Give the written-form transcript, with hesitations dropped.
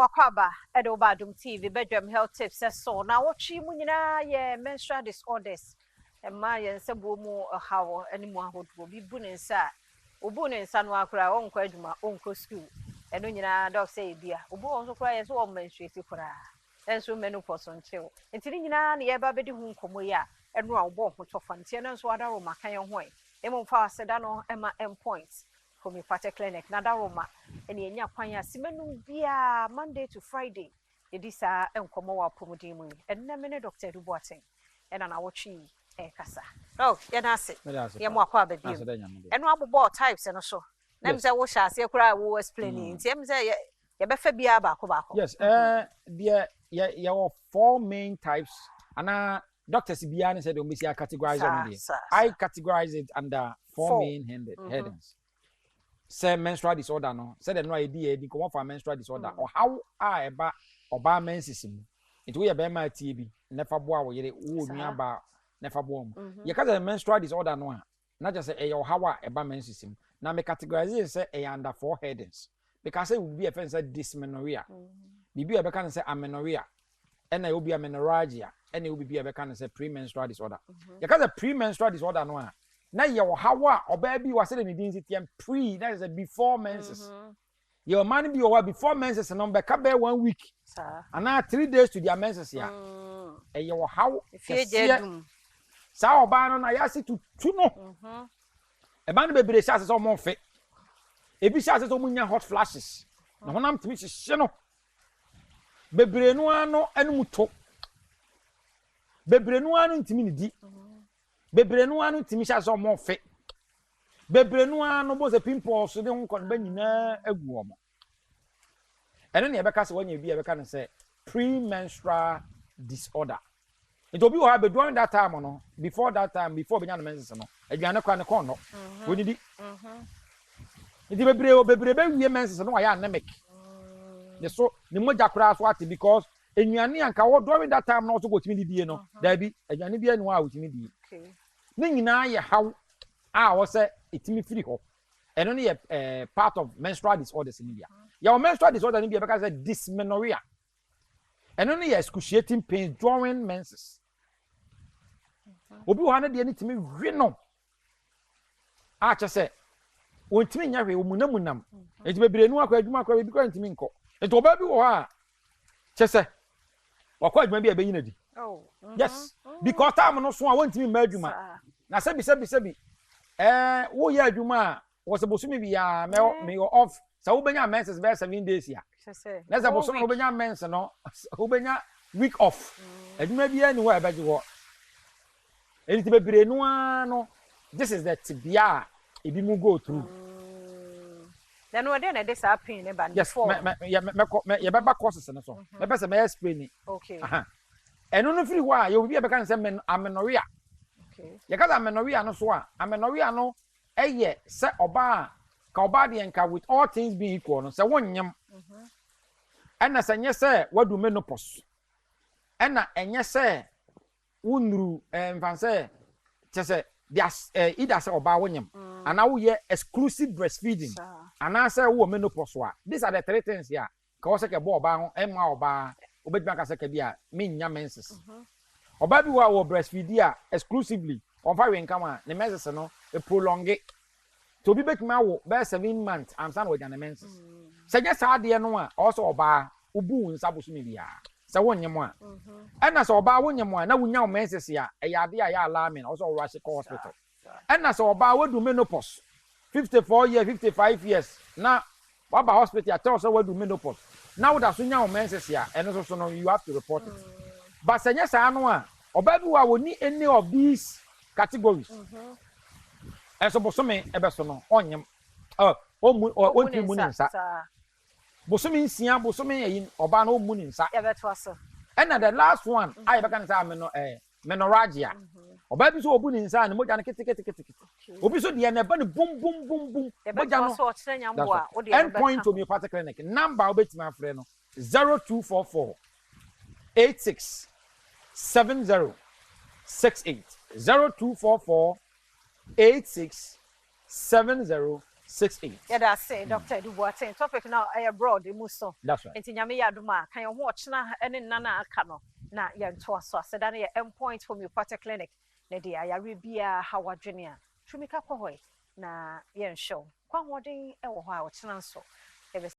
Yamokwaba, Badwam TV, Badwam Health Tips, so now what she munina, menstrual disorders, and my and Sabumo, a how anyone who will be boon sa, Ubun and San Wakra, own Quadma, uncle school, and when dog say, dear, Ubu also cry as all menstruated for her, and so menopause until, until near Babby whom Comoya, and raw walk with Fontaine, so I don't my kind of way, Emon Fast, Sedano, Emma M points. From your party clinic, Nadaroma, and Yanya Panya Simenu via Monday to Friday. It is a Encomoa Pomodimu, and Namene Doctor Duboating, and an Awachi Casa. Oh, Yanasi, Yamakwa baby, and rubber ball types and so. Names I wish I say, cry was explaining. Tim say, Yabefabia Bacobaco. Yes, there are 4 main types, and Dr. Sibiani said, I categorize it. I categorize it under 4 main headings. Say menstrual disorder no say the no idea di come for menstrual disorder or how are eba oba menses it we be ma tie bi nefa boa wo yere wo nua ba nefa boa mu ye ka say menstrual disorder no na just say e how a eba menses na me categorize say e under 4 headings because say we be a say dysmenorrhea bibi e be kan say amenorrhea and e obi amenorrhagia and e obi be e kan say premenstrual disorder ye ka say premenstrual disorder no na your hawa or baby was saying the pre that is a before menses. Your man be over before menses and number cabe 1 week. And now 3 days to their menses ya. And your how Sao ban I ask to no. A man baby says so more fit. If he says so many hot flashes. No one am to miss sheno. Bebre no ano and muto. Bebre no ano intimidity. Bebre no anu timisha so mo fe bebre no anu bo se pimples de ho kon ba nyina agu omo eno ne ebeka se wanya bi ebeka no se premenstrual disorder it obi o ha be during that time no before benya no menses no aduane kwa ne kon no woni di it bebre be wie menses no ya anemic ne so ne moja kura so ate because enuane anka wo during that time no so go timi die no da bi aduane bi anu a wo timi die ne nyina ye how wo say itimi free ho eno ne part of menstrual disorders in India your menstrual disorder in India because dysmenorrhea eno ne excruciating pain during menses obi wo na de itimi hwe no a che say wontimi nya hwe omunamunam enti bebre nu akwa adwuma akwa bi kwa ntimi nko enti oba bi wo ha che say wakwa adwuma bi e benyina di yes because time no so a wontimi ma adwuma na sebi wo ya adwuma wo se bosumi bi ya me off sa wo benya menses be 7 days ya na za bosumi wo benya mens no wo benya week off adwuma bi ani wo abaji wo enti bebre no ano this is the tibia ebi mu go through then what then this happen e ban before me beba courses no so me pese me explain okay eno no free wa ye obi e be kan se amenorrhea okay ye ka amenorrhea no so a amenorrhea no eye se oba ka oba de enka with all things being equal no se wonyem ena se nye se wadu menopause ena enye se unru mfanse che se either say oba wonyem ana wo ye exclusive breastfeeding ana say wo menopause wa these are the 3 things here ka wo se ke bo oba ho ema oba obedwa ka se ke bia menya menses oba bi wa wo breastfeed ya exclusively on fa wen kama ne menses no e prolonge to bi betima wo be 7 months am san wo jana menses se je sa de no a also oba obu nsa boso mi bia se wonyem a ena se oba wonyem a na wunya menses ya e ya de ya alarming also rush to hospital ena se oba wadu menopause 54 years 55 years na waba hospital tell us wadu menopause now that sunya menses ya eno so no you have to report it but senya sa no a oba bi wa woni any of these categories eso bosome ebeso no onyem onti muninsa bosome nsia bosome yin oba na omuninsa ebeto so and the last one I be kan say menorrhagia oba bi so obuninsa ne moja na kete obi so de na ba ne bum moja no so nyambo a o de end point to me party clinic number obetima afre no 0244 86 70 68 0244 86 70 68. Yeah, that's it, Doctor. Do what topic now? I abroad, Muso. That's right. It's in Yamia Duma. Can you watch na any nana cano? Na yan to us. So that your endpoint from your party clinic. Nedia, ya ribia, Howard Junior. Trumika Pohoy. Na yen show. Kwa wadi, ewa, what's so.